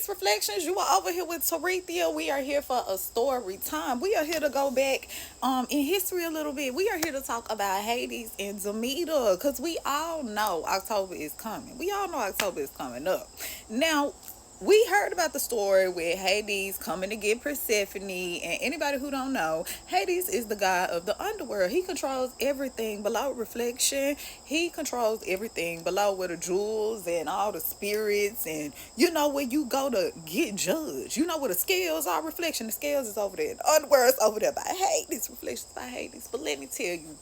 Greetings, Reflections. You are over here with Tarethia. We are here for a story time. We are here to go back in history a little bit. We are here to talk about Hades and Demeter because we all know October is coming. We all know October is coming up. Now, we heard about the story with Hades coming to get Persephone, and anybody who don't know, Hades is the god of the underworld. He controls everything below reflection. He controls everything below where the jewels and all the spirits, and you know where you go to get judged. You know where the scales are. Reflection, the scales is over there. The underworld's over there by Hades. Reflections by Hades. But let me tell you,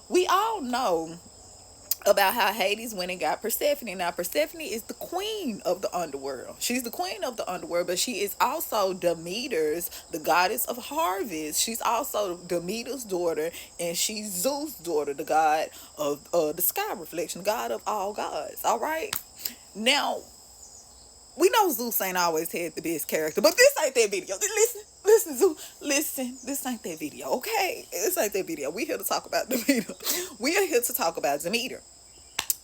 we all know about how Hades went and got Persephone. Now, Persephone is the queen of the underworld. She's the queen of the underworld, but she is also Demeter's, the goddess of harvest. She's also Demeter's daughter, and she's Zeus' daughter, the god of the sky reflection, god of all gods. All right? Now, we know Zeus ain't always had the best character, but this ain't that video. Listen, Zeus, listen. This ain't that video, okay? This ain't that video. We here to talk about Demeter. We are here to talk about Demeter.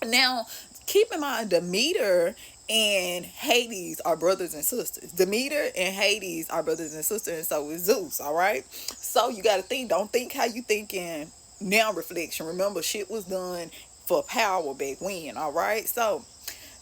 Now, keep in mind, Demeter and Hades are brothers and sisters. Demeter and Hades are brothers and sisters, and so is Zeus, all right? So you got to think. Don't think how you thinking now, reflection. Remember, shit was done for power back when, all right? So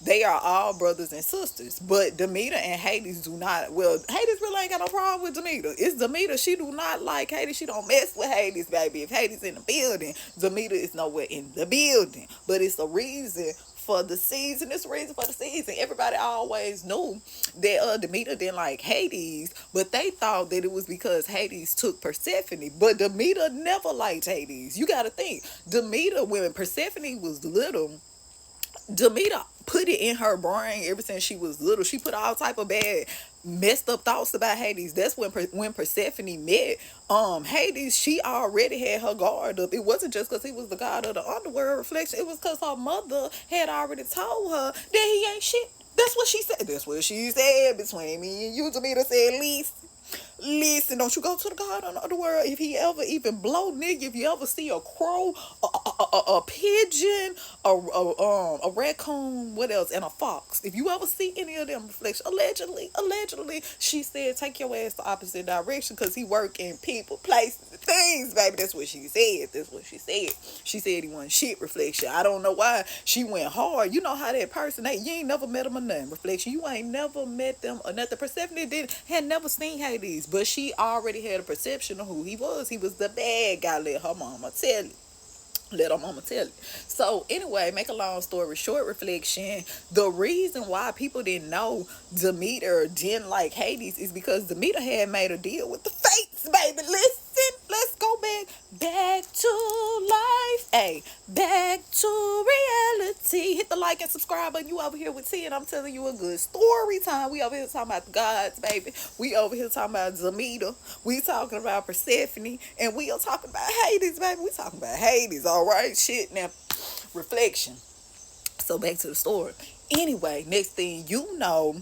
they are all brothers and sisters, but Demeter and Hades do not. Well, Hades really ain't got no problem with Demeter. It's Demeter. She do not like Hades. She don't mess with Hades, baby. If Hades in the building, Demeter is nowhere in the building. But it's a reason for the season. It's a reason for the season. Everybody always knew that Demeter didn't like Hades, but they thought that it was because Hades took Persephone. But Demeter never liked Hades. You got to think. Demeter, when Persephone was little, Demeter put it in her brain ever since she was little. She put all type of bad, messed up thoughts about Hades. That's when Persephone met Hades. She already had her guard up. It wasn't just because he was the god of the underworld reflection. It was because her mother had already told her that he ain't shit. That's what she said. That's what she said between me and you. Demeter said, listen, don't you go to the god of the underworld. If he ever even blow, nigga, if you ever see a crow, a pigeon, a raccoon, what else, and a fox, if you ever see any of them reflections, allegedly, she said, take your ass the opposite direction, because he work in people, places, and things, baby. That's what she said. She said he wasn't shit, reflection. I don't know why she went hard. You know how that person, you ain't never met them or nothing, reflection. You ain't never met them or nothing. Persephone had never seen Hades, but she already had a perception of who he was. He was the bad guy. Let her mama tell it. So anyway, make a long story short, reflection, the reason why people didn't know Demeter didn't like Hades is because Demeter had made a deal with the fates, baby. Listen, let's go back to life. Hey, back to reality. Hit the like and subscribe button. You over here with T, and I'm telling you a good story time. We over here talking about the gods, baby. We over here talking about Demeter. We talking about Persephone, and we are talking about Hades, baby. We talking about Hades, all right? Shit, now, reflection. So back to the story. Anyway, next thing you know,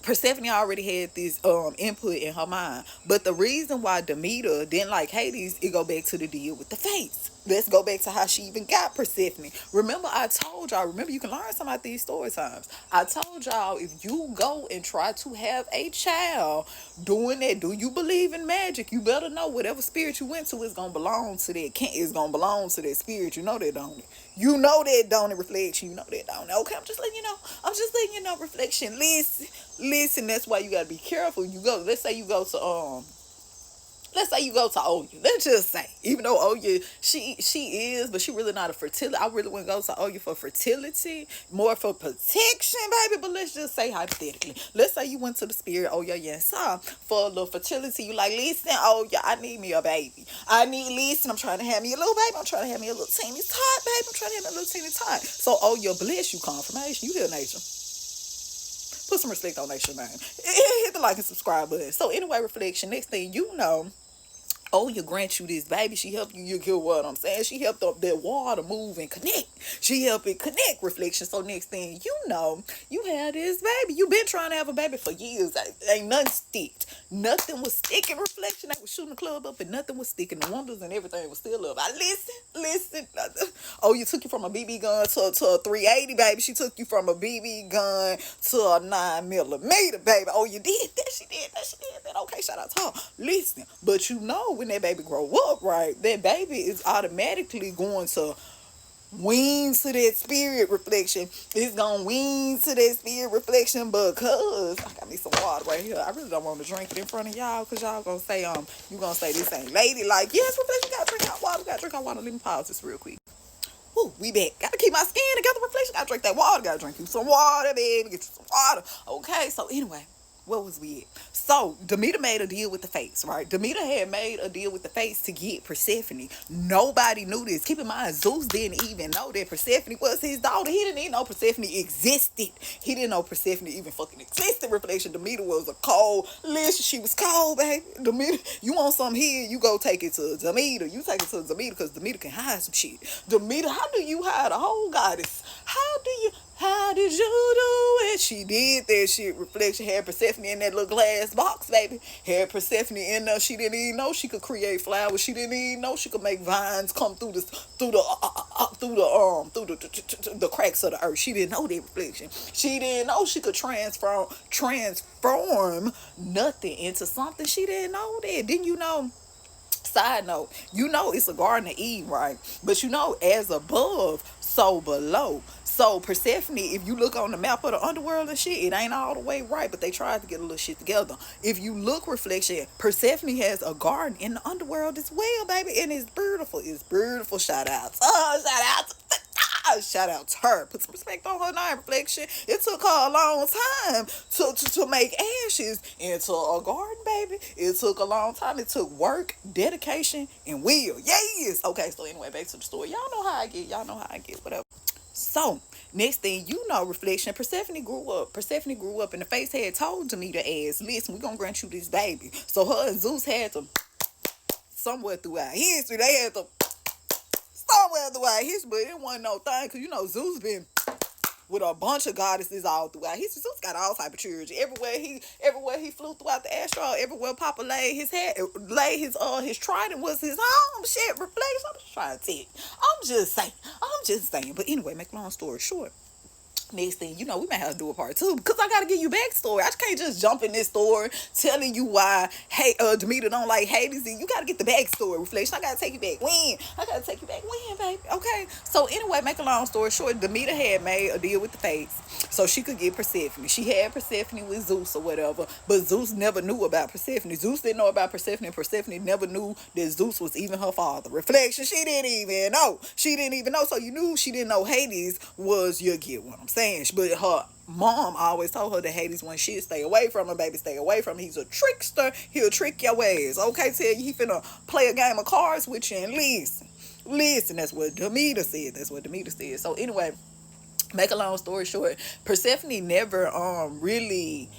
Persephone already had this input in her mind. But the reason why Demeter didn't like Hades, it go back to the deal with the fates. Let's go back to how she even got Persephone. Remember, I told y'all, you can learn some of these story times. I told y'all, if you go and try to have a child doing that, do you believe in magic? You better know whatever spirit you went to is going to belong to that. It's going to belong to that spirit. You know that, don't it? You know that, don't it, reflection? You know that, don't it? Okay, I'm just letting you know, reflection. Listen, that's why you got to be careful. Let's say you go to Oya. Let's just say, even though Oya, she is, but she really not a fertility. I really wouldn't go to Oya for fertility, more for protection, baby. But let's just say hypothetically, let's say you went to the spirit Oya Yansa for a little fertility. You like, listen, Oya, I need me a baby. I'm trying to have me a little baby. I'm trying to have me a little teeny tot, baby. I'm trying to have me a little teeny tot. So Oya bless you, confirmation. You hear, nature. Put some respect on nature name. Hit the like and subscribe button. So anyway, reflection. Next thing you know, Oh, you grant you this, baby. She helped you. You get what I'm saying? She helped up that water move and connect. She helped it connect, reflection. So next thing you know, you had this baby. You been trying to have a baby for years. Ain't nothing sticked. Nothing was sticking, reflection. They was shooting the club up and nothing was sticking. The windows and everything was still up. I listen. Oh, you took you from a BB gun to a 380, baby. She took you from a BB gun to a 9mm, baby. Oh, you did that. She did that. Okay, shout out to her. Listen, but you know when that baby grow up, right? That baby is automatically going to wean to that spirit, reflection. It's gonna wean to that spirit, reflection, because I got me some water right here. I really don't want to drink it in front of y'all because y'all gonna say you gonna say this ain't lady. Like, yes, reflection, gotta drink our water. Gotta drink our water. Let me pause this real quick. Woo, we back. Gotta keep my skin together, reflection. Gotta drink that water. Gotta drink you some water, baby. Get you some water. Okay, so anyway, what was we at? So Demeter made a deal with the Fates, right? Demeter had made a deal with the Fates to get Persephone. Nobody knew this. Keep in mind, Zeus didn't even know that Persephone was his daughter. He didn't even know Persephone existed. He didn't know Persephone even fucking existed. Reflection. Demeter was a cold. Listen, she was cold, baby. Demeter, you want something here? You go take it to Demeter. You take it to Demeter because Demeter can hide some shit. Demeter, how do you hide a whole goddess? How did you do it? She did that shit. Reflection had Persephone in that little glass box, baby. Had Persephone in there. She didn't even know she could create flowers. She didn't even know she could make vines come through the cracks of the earth. She didn't know that, reflection. She didn't know she could transform nothing into something. She didn't know that. Didn't you know? Side note, you know it's a Garden of Eden, right? But you know, as above, so below. So Persephone, if you look on the map of the underworld and shit, it ain't all the way right, but they tried to get a little shit together. If you look, reflection, Persephone has a garden in the underworld as well, baby, and it's beautiful. It's beautiful. Shout out. Oh, shout out. Shout out to her. Put some respect on her name, reflection. It took her a long time to make ashes into a garden, baby. It took a long time. It took work, dedication, and will. Yes. Okay, so anyway, back to the story. Y'all know how I get. Whatever. So, next thing you know, reflection, Persephone grew up. And the Face had told Demeter as, listen, we're going to grant you this baby. So her and Zeus had to, somewhere throughout history, they had to somewhere throughout history, but it wasn't no thing, because you know Zeus been with a bunch of goddesses all throughout history. Zeus got all type of children. Everywhere he flew throughout the astral, everywhere Papa laid his head, laid his trident was his home. Shit, reflection. I'm just trying to tell you. I'm just saying. But anyway, make a long story short. Next thing you know, we may have to do a part two because I gotta give you backstory. I can't just jump in this story telling you why Demeter don't like Hades. You gotta get the backstory, reflection. I gotta take you back when, baby. Okay. So anyway, make a long story short, Demeter had made a deal with the Fates so she could get Persephone. She had Persephone with Zeus or whatever, but Zeus never knew about Persephone. Zeus didn't know about Persephone. Persephone never knew that Zeus was even her father. Reflection. She didn't even know. So you knew she didn't know Hades was, you get what I'm saying. But her mom always told her that Hades when shit, stay away from him, baby, stay away from him. He's a trickster. He'll trick your ass. Okay, tell you he finna play a game of cards with you and listen. That's what Demeter said. So anyway, make a long story short, Persephone never really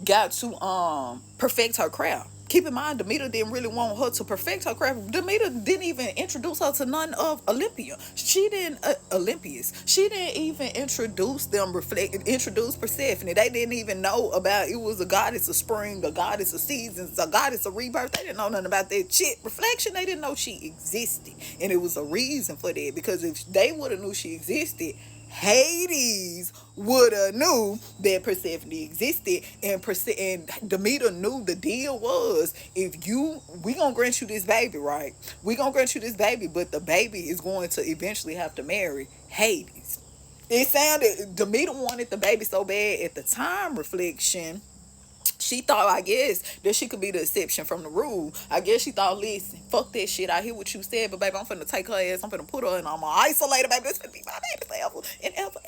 got to perfect her craft. Keep in mind, Demeter didn't really want her to perfect her craft. Demeter didn't even introduce her to none of Olympia. She didn't Olympias. She didn't even introduce Persephone. They didn't even know about it was a goddess of spring, a goddess of seasons, a goddess of rebirth. They didn't know nothing about that shit. Reflection. They didn't know she existed, and it was a reason for that. Because if they would have knew she existed, Hades would have knew that Persephone existed, and Demeter knew the deal was, we gonna grant you this baby, right? We gonna grant you this baby, but the baby is going to eventually have to marry Hades. It sounded, Demeter wanted the baby so bad at the time, reflection. She thought, I guess, that she could be the exception from the rule. I guess she thought, listen, fuck that shit. I hear what you said, but baby, I'm finna take her ass. I'm finna put her and I'm gonna isolate her, baby. This finna be my baby forever and ever.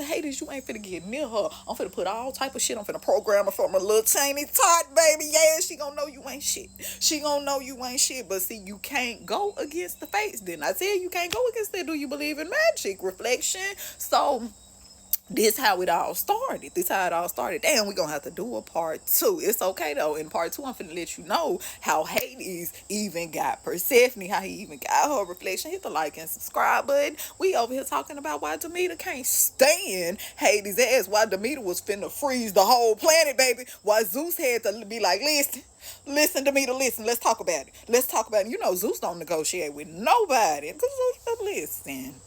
Hades, you ain't finna get near her. I'm finna put all type of shit. I'm finna program her from a little tiny tot, baby. Yeah, she gonna know you ain't shit. But see, you can't go against the Fates. Didn't I tell you can't go against that? Do you believe in magic? Reflection. So This how it all started. This how it all started. Damn, we gonna have to do a part two. It's okay though. In part two, I'm finna let you know how Hades even got Persephone, how he even got her reflection. Hit the like and subscribe button. We over here talking about why Demeter can't stand Hades' ass. Why Demeter was finna freeze the whole planet, baby. Why Zeus had to be like, listen, Demeter, listen. Let's talk about it. Let's talk about it. You know, Zeus don't negotiate with nobody. Listen.